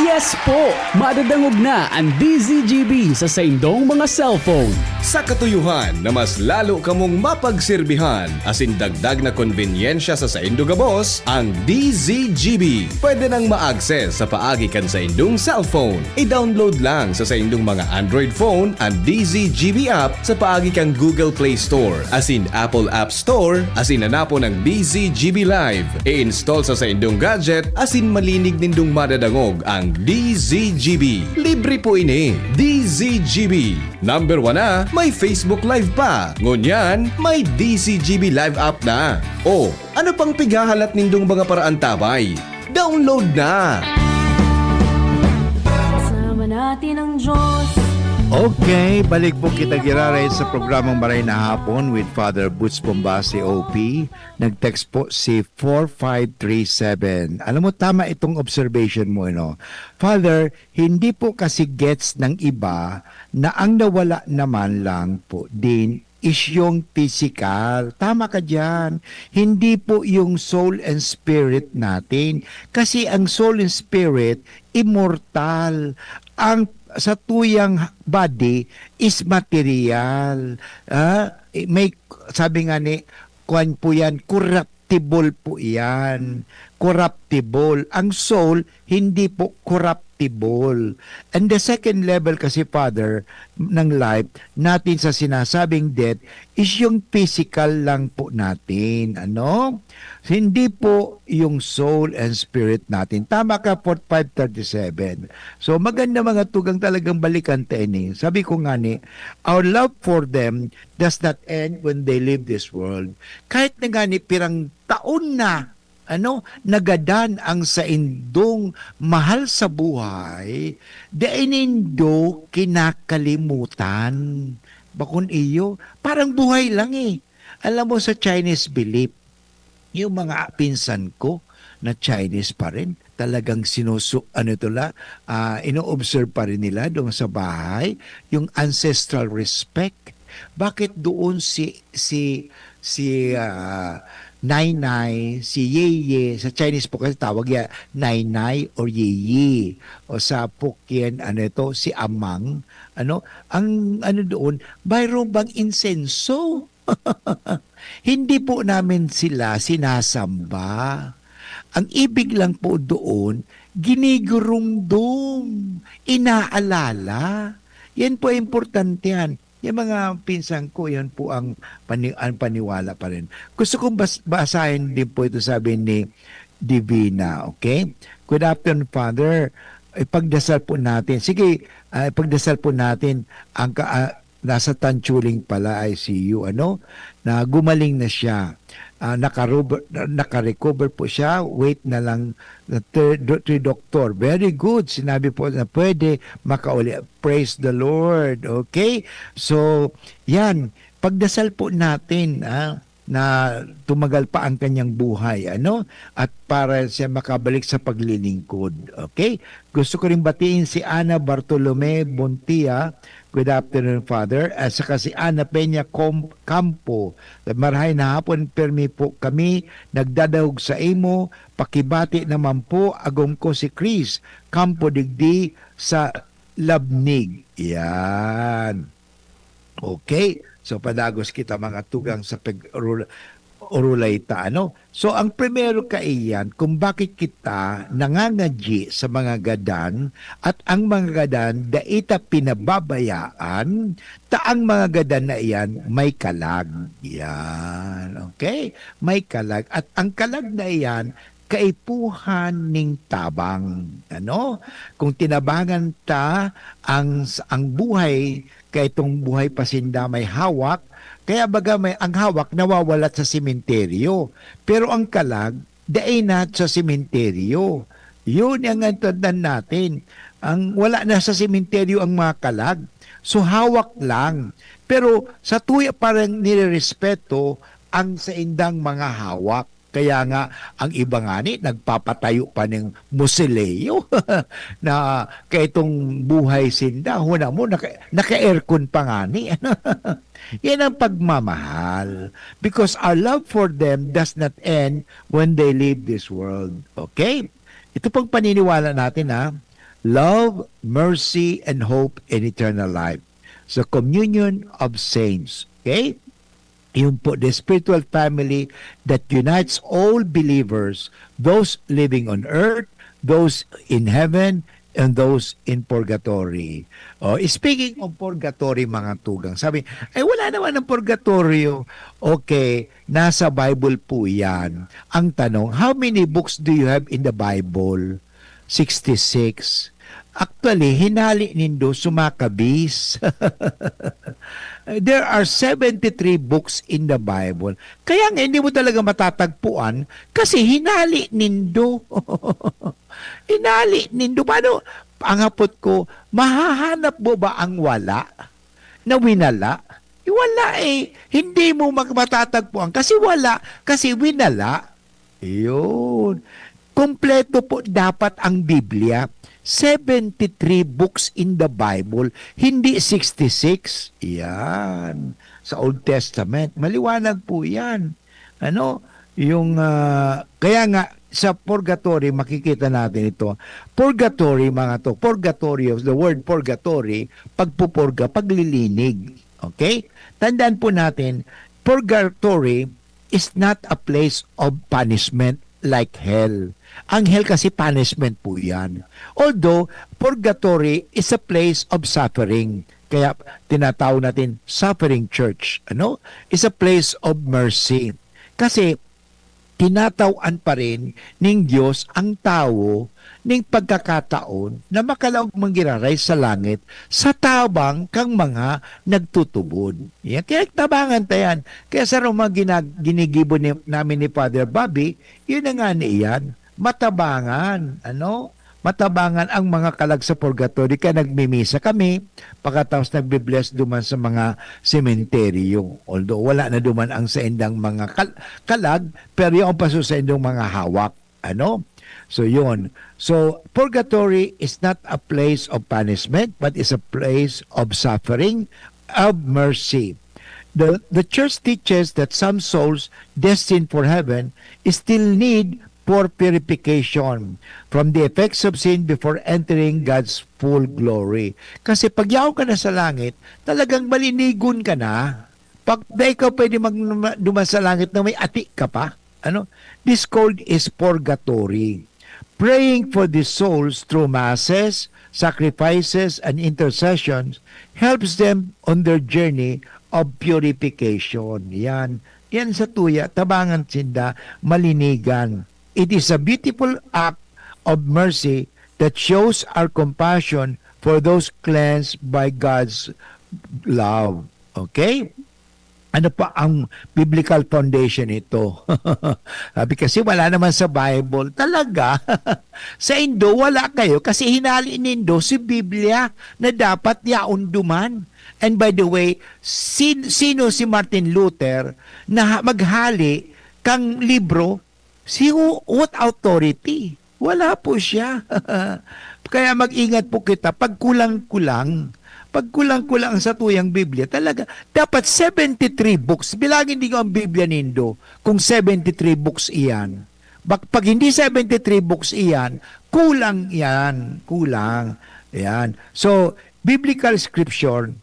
Yes po! Madadangog na ang DZGB sa saindong mga cellphone. Sa katuyuhan na mas lalo kamong mapagserbihan asin dagdag na konbenyensya sa saindo gabos, ang DZGB pwede nang ma-access sa paagi kan sa indong cellphone. I-download lang sa saindong mga Android phone ang DZGB app sa paagi kang Google Play Store asin Apple App Store asin hanapo ng DZGB Live. I-install sa saindong gadget asin malinig nindong madadangog ang DZGB. Libre po ini. DZGB. Number 1 na, may Facebook Live pa. Ngunyan, may DZGB Live app na. O, ano pang pighahalat nindong mga paraan tabay? Download na! Kasama natin ang Diyos, Okay, balik po kita giraray sa programang Maray na Hapon with Father Boots Bombasi OP. Nag-text po si 4537. Alam mo, tama itong observation mo, Father, hindi po kasi gets ng iba na ang nawala naman lang po din is yung physical. Tama ka dyan. Hindi po yung soul and spirit natin. Kasi ang soul and spirit, immortal. Ang sa tuyang body is material. May, sabi nga ni, kuwan po yan, corruptible po yan. Corruptible. Ang soul, hindi po corruptible. And the second level kasi, Father, ng life, natin sa sinasabing death, is yung physical lang po natin. Hindi po yung soul and spirit natin. Tama ka, 4537. So, maganda mga tugang talagang balikan tayo. Sabi ko nga our love for them does not end when they leave this world. Kahit na nga pirang taon na, nagadan ang sa indong mahal sa buhay, dainindo kinakalimutan. Bakun iyo, parang buhay lang Alam mo sa Chinese belief, yung mga pinsan ko na Chinese pa rin, talagang ino-observe pa rin nila doon sa bahay, yung ancestral respect. Bakit doon si Nainay, si Yeye, sa Chinese po kasi tawag yan, Nainay or Yeye. O sa Pukien, si Amang. Ang doon, mayroon bang insenso? Hindi po namin sila sinasamba. Ang ibig lang po doon, ginigurumdum, inaalala. Yan po importante yan. Yung mga pinsan ko, yan po ang paniwala pa rin. Gusto kong basahin din po ito, sabi ni Divina, okay? Good afternoon, Father. Ipagdasal po natin. Sige, ipagdasal po natin ang nasa Tanchuling pala ICU, na gumaling na siya. Naka-recover po siya, wait na lang na third doctor. Very good. Sinabi po na pwede makauli. Praise the Lord. Okay? So, yan. Pagdasal po natin, na tumagal pa ang kanyang buhay, at para siya makabalik sa paglilingkod. Okay? Gusto ko rin batiin si Ana Bartolome Bontia. Good afternoon, Father. At saka si Ana Peña Campo. Marahay na hapon, permi po kami nagdadahog sa imo. Pakibati naman po, agom ko si Chris Campo Digdi sa Labnig. Yan. Okay. So, padagos kita mga tugang sa Orulay ta, So, ang primero kaiyan kung bakit kita nangangadyi sa mga gadan at ang mga gadan daita pinababayaan, ang mga gadan na iyan may kalag. Yan. Okay? May kalag. At ang kalag na iyan, kaipuhan ning tabang. Kung tinabangan ta ang buhay, kaya itong buhay pasinda may hawak, kaya baga ang hawak nawawalat sa sementeryo. Pero ang kalag, dainat sa sementeryo. Yun ang antadan natin. Wala na sa sementeryo ang mga kalag. So hawak lang. Pero sa tuya parang nirerespeto ang sa indang mga hawak. Kaya nga, ang iba nga nagpapatayo pa ng musileo na kaya itong buhay sinda, huna mo, naka-aircon pa nga Yan ang pagmamahal. Because our love for them does not end when they leave this world. Okay? Ito pang paniniwala natin love, mercy, and hope in eternal life. So, communion of saints. Okay? Yung po, the spiritual family that unites all believers, those living on earth, those in heaven, and those in purgatory. Speaking of purgatory, mga tugang, sabi, wala naman ng purgatorio. Okay, nasa Bible po yan. Ang tanong, how many books do you have in the Bible? 66. Actually, hinali nindo sumakabis. There are 73 books in the Bible. Kaya nga hindi mo talaga matatagpuan kasi hinali nindo. Inali nindo. Paano? Angapot ko, mahahanap mo ba ang wala na winala? Wala eh. Hindi mo matatagpuan kasi wala, kasi winala. Yun. Kompleto po dapat ang Biblia. 73 books in the Bible, hindi 66. Yan. Sa Old Testament. Maliwanag po yan. Ano? Yung, kaya nga, sa purgatory, makikita natin ito. Purgatory, mga to. Purgatory, the word purgatory, pagpupurga, paglilinig. Okay? Tandaan po natin, purgatory is not a place of punishment like hell. Ang hell kasi punishment po yan. Although, purgatory is a place of suffering. Kaya tinatawag natin suffering church. Ano? Is a place of mercy. Kasi tinatawan pa rin ng Diyos ang tao ng pagkakataon na makalaog manggiraray sa langit sa tabang kang mga nagtutubod. Yan. Kaya tabangan tayan. Kaya sa Roma ginigibo namin ni Father Bobby, yun na nga niyan. Matabangan. Ano? Matabangan ang mga kalag sa purgatory. Kaya nagmimisa kami, pagkatapos nagbe-bless duman sa mga sementeryo. Although wala na duman ang sa indang mga kalag, pero yung paso sa indang mga hawak. Ano? So yun. So purgatory is not a place of punishment, but is a place of suffering, of mercy. The church teaches that some souls destined for heaven still need for purification from the effects of sin before entering God's full glory. Kasi pag yaw ka na sa langit, talagang malinigon ka na. Pag ikaw pwede duman sa langit na may ati ka pa, ano? This called is purgatory. Praying for the souls through masses, sacrifices, and intercessions helps them on their journey of purification. Yan sa tuya, tabangan sinda, malinigan. It is a beautiful act of mercy that shows our compassion for those cleansed by God's love. Okay? Ano pa ang biblical foundation ito? Sabi kasi wala naman sa Bible. Talaga, sa Indo wala kayo kasi hinali ni Indo si Biblia na dapat yaon duman. And by the way, sino si Martin Luther na maghali kang libro? What authority? Wala po siya. Kaya mag-ingat po kita pag kulang-kulang sa tuyang Biblia, talaga, dapat 73 books. Bilangin din ko ang Biblia nindo kung 73 books iyan. Pag hindi 73 books iyan, kulang yan. Kulang. Yan. So, biblical scripture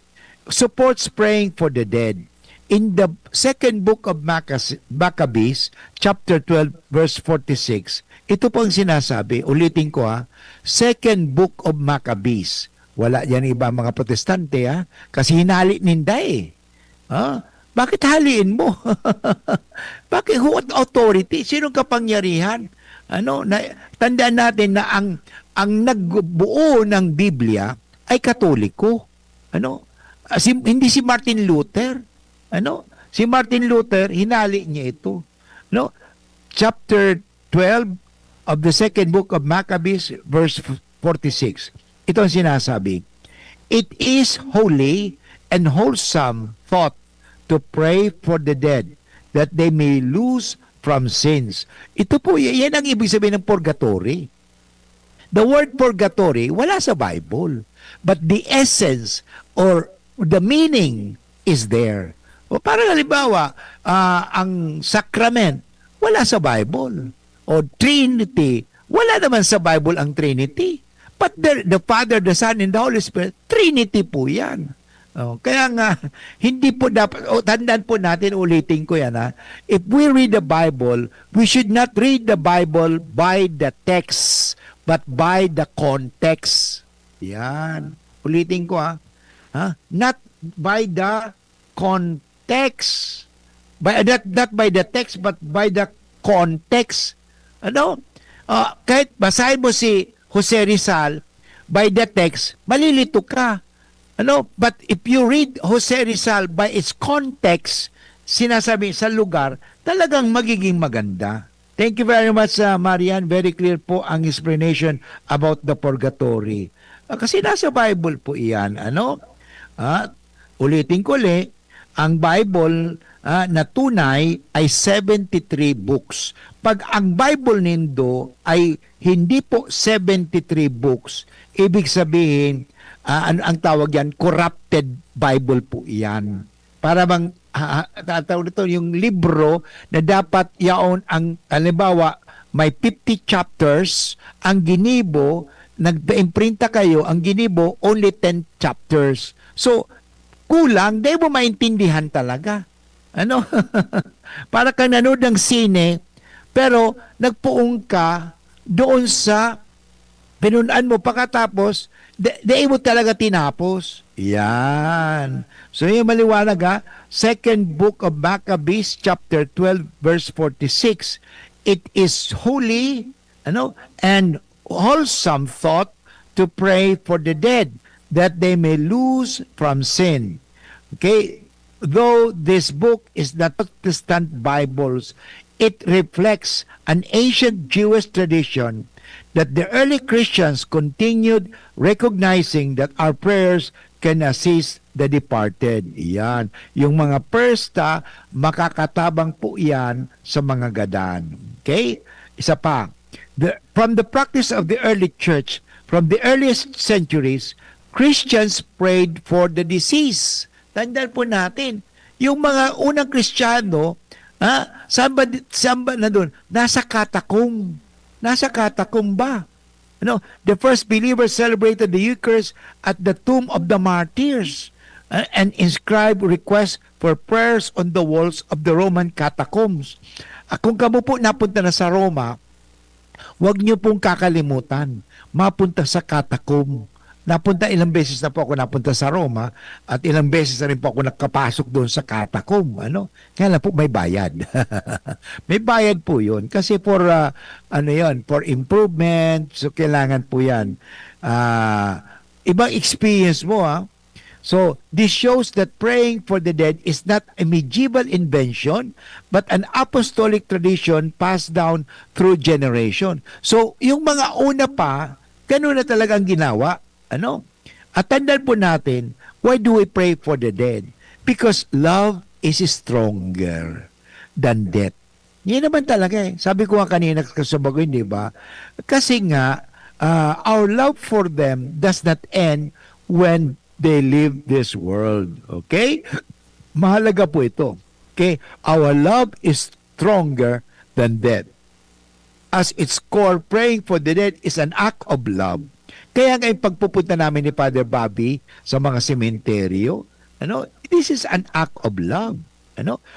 supports praying for the dead. In the second book of Maccabees, chapter 12, verse 46, ito po ang sinasabi, ulitin ko second book of Maccabees. Wala yan iba mga protestante kasi hinali ninda Bakit haliin mo? Bakit what authority? Sinong kapangyarihan? Tandaan natin na ang nagbuo ng Biblia ay Katoliko. Hindi si Martin Luther. Si Martin Luther, hinali niya ito. Chapter 12 of the second book of Maccabees, verse 46. Ito ang sinasabi. It is holy and wholesome thought to pray for the dead that they may lose from sins. Ito po, yan ang ibig sabihin ng purgatory. The word purgatory, wala sa Bible. But the essence or the meaning is there. O parang halimbawa, ang sacrament, wala sa Bible. O Trinity, wala naman sa Bible ang Trinity. But the Father, the Son, and the Holy Spirit, Trinity po yan. Kaya nga, hindi po dapat, tandaan po natin, ulitin ko yan if we read the Bible, we should not read the Bible by the text, but by the context. Yan. Ulitin ko not by the context. Not by the text, but by the context. Kahit basahin mo si Jose Rizal by the text, malilito ka. But if you read Jose Rizal by its context, sinasabi sa lugar, talagang magiging maganda. Thank you very much, Marian. Very clear po ang explanation about the purgatory. Kasi nasa Bible po iyan. Ulitin ko ulit, ang Bible na tunay ay 73 books. Pag ang Bible nindo ay hindi po 73 books, ibig sabihin, ang tawag yan, corrupted Bible po iyan. Para bang tatawag nito yung libro na dapat yaon ang halimbawa may 50 chapters, ang ginibo nag-imprinta kayo, ang ginibo only 10 chapters. So kulang, di mo maintindihan talaga. Para ka nanood ng sine pero nagpuong ka doon sa pinunan mo pagkatapos di mo talaga tinapos. Yan. So yung maliwanag Second Book of Maccabees chapter 12 verse 46. It is holy and wholesome thought to pray for the dead that they may lose from sin. Okay? Though this book is not Protestant Bibles, it reflects an ancient Jewish tradition that the early Christians continued recognizing that our prayers can assist the departed. Yan. Yung mga persta, makakatabang po yan sa mga gadan. Okay? Isa pa. From the practice of the early church, from the earliest centuries, Christians prayed for the deceased. Tandaan po natin, yung mga unang Kristiyano, saan ba na doon? Nasa katakom. Nasa katakom ba? The first believers celebrated the Eucharist at the tomb of the martyrs and inscribed requests for prayers on the walls of the Roman catacombs. Kung kamo po napunta na sa Roma, huwag niyo pong kakalimutan, mapunta sa catacomb. Ilang beses na po ako napunta sa Roma at ilang beses na rin po ako nakapasok doon sa catacomb. Kaya lang po may bayad. May bayad po yun. Kasi for improvement, so kailangan po yan. Ibang experience mo So, this shows that praying for the dead is not a medieval invention, but an apostolic tradition passed down through generation. So, yung mga una pa, ganun na talaga ang ginawa. At tandaan po natin, why do we pray for the dead? Because love is stronger than death. Yan naman talaga Sabi ko nga kanina sa bagoy, di ba? Kasi nga, our love for them does not end when they leave this world. Okay? Mahalaga po ito. Okay? Our love is stronger than death. As its core, praying for the dead is an act of love. Kaya nga yung pagpupunta namin ni Father Bobby sa mga sementeryo, this is an act of love.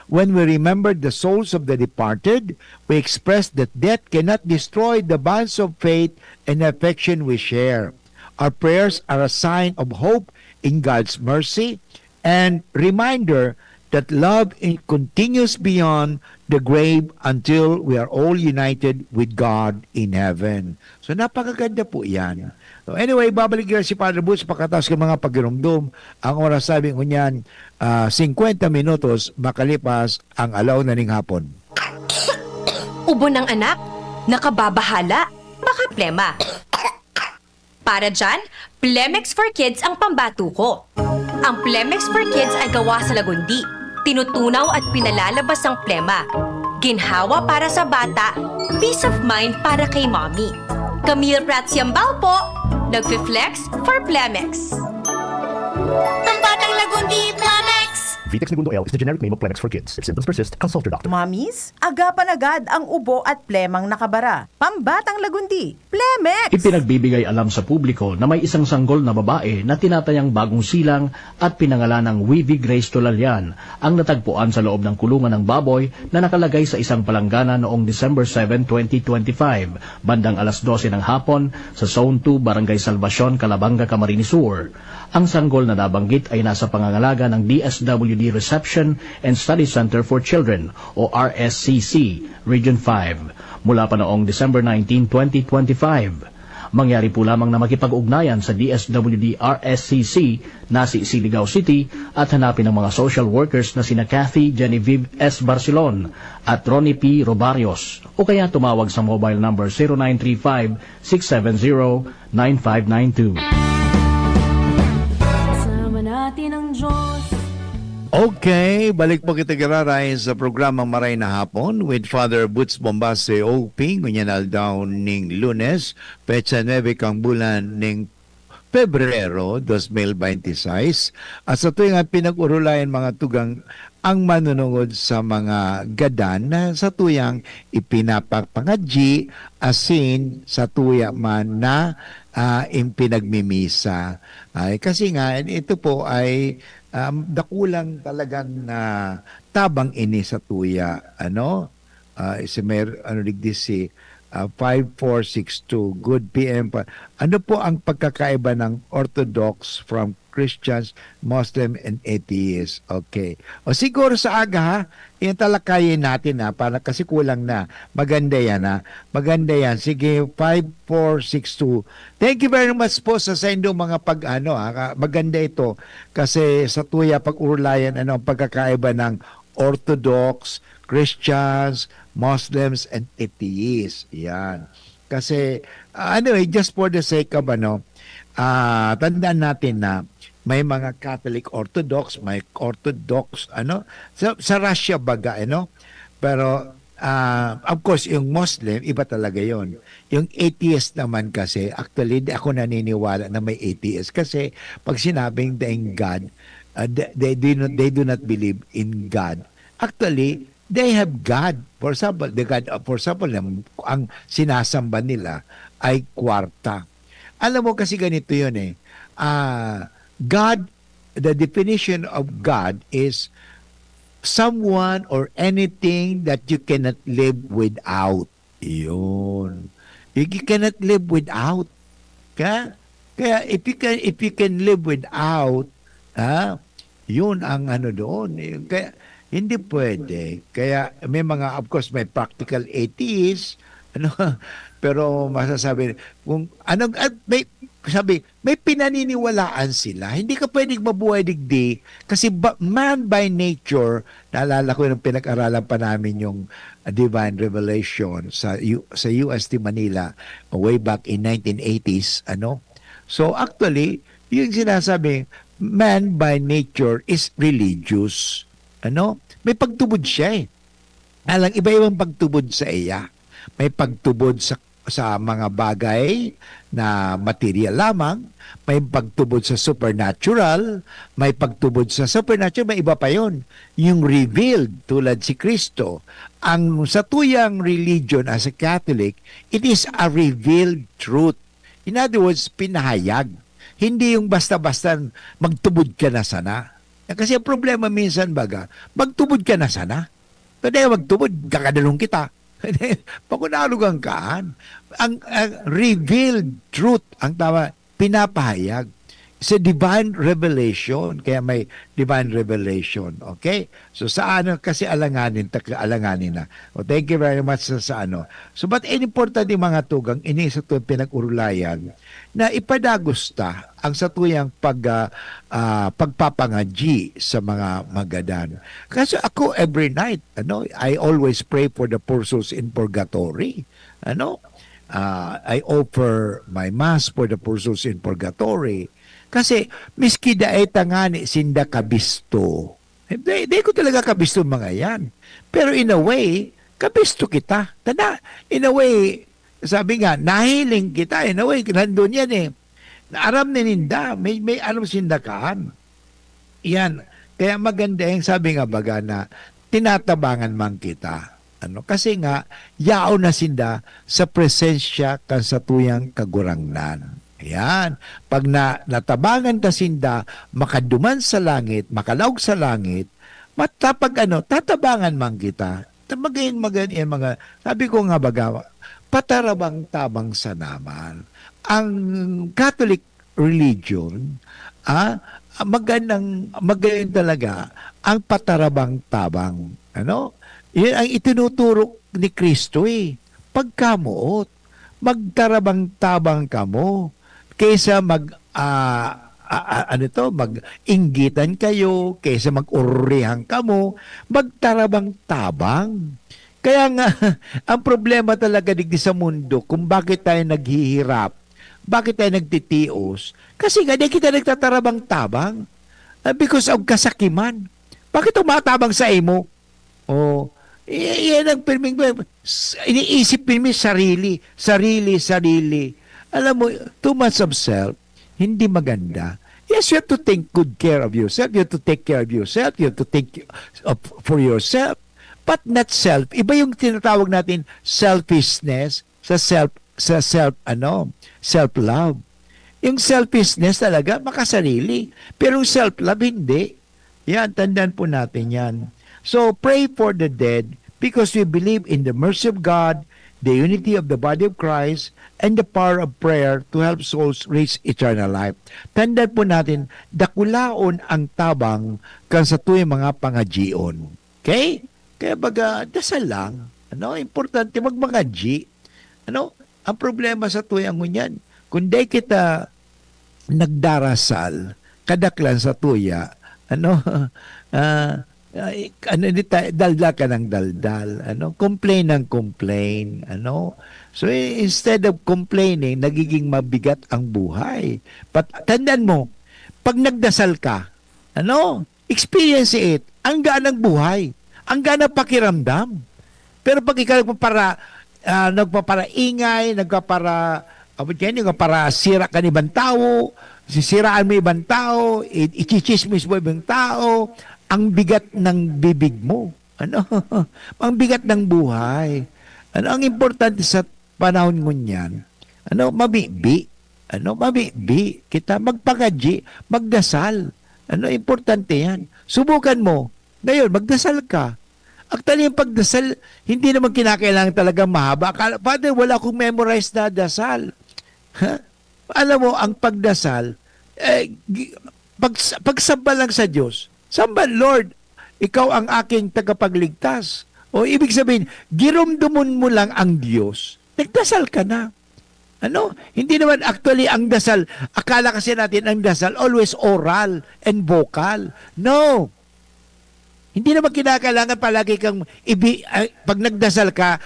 When we remember the souls of the departed, we express that death cannot destroy the bonds of faith and affection we share. Our prayers are a sign of hope in God's mercy and reminder that love continues beyond the grave until we are all united with God in heaven. So napakaganda po yan. So anyway, babalik na si Father Boots pagkatapos ng mga pagirumdum. Ang oras sabi ko niyan, 50 minutos makalipas ang alaw na ning hapon. Ubo ng anak? Nakababahala? Baka plema. Para dyan, Plemex for Kids ang pambatuko. Ang Plemex for Kids ay gawa sa lagundi. Tinutunaw at pinalalabas ang plema. Ginhawa para sa bata, peace of mind para kay mommy. Camille Prats Yambao po, nagfi-flex for Plemex. Pambatang lagundi, Plemex! Vitex Segundo L is the generic name of Plemex for kids. If symptoms persist, consult your doctor. Mamis, agapan agad ang ubo at plemang nakabara. Pambatang lagundi, Plemex! Ipinagbibigay alam sa publiko na may isang sanggol na babae na tinatayang bagong silang at pinangalan ng Wivy Grace Tolalian ang natagpuan sa loob ng kulungan ng baboy na nakalagay sa isang palanggana noong December 7, 2025, bandang alas 12 ng hapon sa Zone 2, Barangay Salvacion, Calabanga, Camarines Sur. Ang sanggol na nabanggit ay nasa pangangalaga ng DSWD Reception and Study Center for Children o RSCC, Region 5, mula pa noong December 19, 2025. Mangyari po lamang na makipag-ugnayan sa DSWD RSCC na si Siligao City at hanapin ang mga social workers na sina Kathy Genevieve S. Barcelon at Ronnie P. Robarios o kaya tumawag sa mobile number 0935-670-9592. Kasama natin ang Diyos. Okay, balik po kita gararay sa programang Maray na Hapon with Father Boots Bombase OP, ngunyan daw ning Lunes, petsa 9 kang bulan ning Pebrero 2026. At sa tuwing nga pinag-urulayan mga tugang ang manunungod sa mga gadan na sa tuyang ipinapapangadji asin sa tuya man na impinagmimisa. Ay, kasi nga ito po ay dakulang talagang tabang ini sa tuya. Ano? Si 5462 good PM pa. Ano po ang pagkakaiba ng Orthodox from Christians, Muslim, and atheists? Okay. O siguro sa aga ha, yung talakayin natin ha, para kasi kulang na. Maganda yan ha. Maganda yan. Sige, 5462. Thank you very much po sa inyong mga pag-ano ha. Maganda ito. Kasi sa tuya pag-urlayan, ang pagkakaiba ng Orthodox, Christians, Muslims, and atheists. Yan. Kasi, anyway, just for the sake of, tandaan natin na may mga Catholic Orthodox, may Orthodox, sa Russia baga, pero, of course, yung Muslim, iba talaga yon. Yung atheist naman kasi, actually, di ako naniniwala na may atheist. Kasi, pag sinabing in God, they do not believe in God. Actually, they have God. For example, ang sinasamba nila ay kwarta. Alam mo kasi ganito yun God, the definition of God is someone or anything that you cannot live without. Yun. You cannot live without. Kaya if you can live without, yun ang doon. Kaya hindi pwede. Kaya may mga, of course, may practical atheists, pero masasabi, kung may pinaniniwalaan sila. Hindi ka pwedeng mabuhay digdi kasi man by nature, naalala ko yung pinag-aralan pa namin yung Divine Revelation sa UST Manila way back in 1980s. So actually, yung sinasabi, man by nature is religious. May pagtubod siya Alang iba-ibang pagtubod sa iya. May pagtubod sa mga bagay na material lamang, may pagtubod sa supernatural, may pagtubod sa supernatural, may iba pa yon. Yung revealed tulad si Kristo. Ang sa tuyang religion as a Catholic, it is a revealed truth. In other words, pinahayag. Hindi yung basta-basta magtubod ka na sana. Kasi ang problema minsan baga, magtubod ka na sana. Kaya magtubod, kakadalong kita. Pakunalugang kaan. Ang revealed truth, ang tama, pinapahayag. It's a divine revelation. Kaya may divine revelation. Okay? So sa kasi alanganin na. Thank you very much sa So but important yung mga tugang, ini sa tuyang pinag-urulayan na ipadagusta ang sa tuyang pagpapangadji sa mga magadan. Kasi ako every night, I always pray for the poor souls in purgatory. I offer my mass for the poor souls in purgatory. Kasi miski daay tangani sinda kabisto. Di ko talaga kabisto mga yan. Pero in a way, kabisto kita. In a way, sabi nga, nahiling kita. In a way, nandun yan Naaram ni ninda, may alam sindakaan. Yan. Kaya maganda yung sabi nga baga na tinatabangan man kita. Kasi nga, yao na sinda sa presensya kan sa tuyang kagurangnan. Yan. Pag natabangan ka sinda, makaduman sa langit, makalaog sa langit, tatabangan man kita. Magayin mga, sabi ko nga baga, patarabang tabang sa naman. Ang Catholic religion, magaling talaga ang patarabang tabang. Yan ang itinuturo ni Kristo pagkamuot. magtarabang-tabang ka mo kaysa mag-inggitan kayo, kaysa mag-ururihan ka mo, magtarabang-tabang. Kaya nga, ang problema talaga digdi sa mundo kung bakit tayo naghihirap, bakit tayo nagtitios, kasi nga di kita nagtatarabang-tabang because of kasakiman. Bakit tumatabang sa imo? Oh, yan ang iniisip mo sarili. Alam mo, too much of self, hindi maganda. Yes, you have to take good care of yourself. You have to take care of yourself. You have to take for yourself. But not self. Iba yung tinatawag natin selfishness sa self-love. Yung selfishness talaga, makasarili. Pero yung self-love, hindi. Yan, tandaan po natin yan. So, pray for the dead because we believe in the mercy of God, the unity of the body of Christ, and the power of prayer to help souls reach eternal life. Tandaan po natin, dakulaon ang tabang kan sa tuwing mga pangajion. Okay? Kaya baga, dasal lang. Importante magmangaji. Ang problema sa tuyang hunyan, kung di kita nagdarasal, kadaklan sa tuya, daldal ka ng daldal, complain ng complain, So instead of complaining, nagiging mabigat ang buhay. Tandaan mo, pag nagdasal ka, experience it, ang gaan ng buhay, ang gaan ng pakiramdam. Pero pag ikaw nagpaparaingay, nagpapara sira ka ng ibang tao, sisiraan mo ibang tao, ichichismis mo ibang tao, ang bigat ng bibig mo. Ang bigat ng buhay. Ang importante sa panahon ngunyan, mabibi. Mabibi. Kita magpagaji, magdasal. Importante yan. Subukan mo. Ngayon, magdasal ka. Actually, yung pagdasal, hindi naman kinakailangan talaga mahaba. Father, wala akong memorized na dasal. Alam mo, ang pagdasal, pagsamba lang sa Diyos, samba, Lord, ikaw ang aking tagapagligtas. O ibig sabihin, girumdumon mo lang ang Diyos, nagdasal ka na. Hindi naman actually ang dasal, akala kasi natin ang dasal, always oral and vocal. No. Hindi naman kinakailangan palagi kang pag nagdasal ka,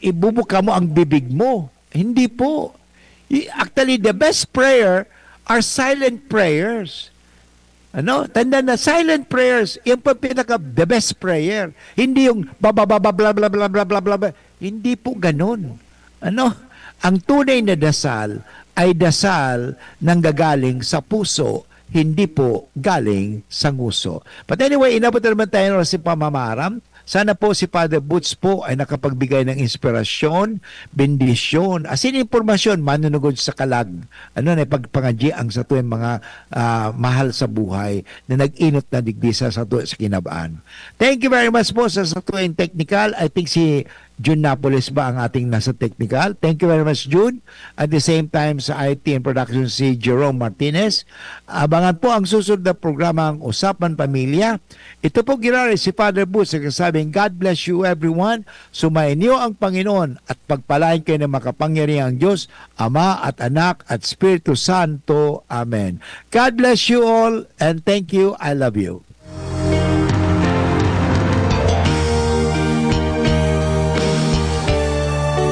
ibubuka mo ang bibig mo. Hindi po. Actually, the best prayer are silent prayers. Tanda na, silent prayers, yung the best prayer. Hindi yung bla bla bla bla bla bla. Hindi po ganun. Ang tunay na dasal ay dasal nang gagaling sa puso, hindi po galing sa nguso. But anyway, inabot na naman tayo sa pamamaram. Sana po si Father Boots po ay nakapagbigay ng inspirasyon, bendisyon, asin impormasyon, manunugod sa kalag. Na pagpangadyi ang sa tuwing mga mahal sa buhay na nag-inot na digdisa sa tuwing sa kinabaan. Thank you very much po sa tuwing technical. I think si June Napoles ba ang ating nasa technical? Thank you very much, June. At the same time, sa IT and production si Jerome Martinez. Abangan po ang susunod na programang Usapan Pamilya. Ito po ginari si Father Boots, nagsasabing, God bless you everyone. Sumayin niyo ang Panginoon at pagpalain kayo ng makapangyarihang Diyos, Ama at Anak at Espiritu Santo. Amen. God bless you all and thank you. I love you.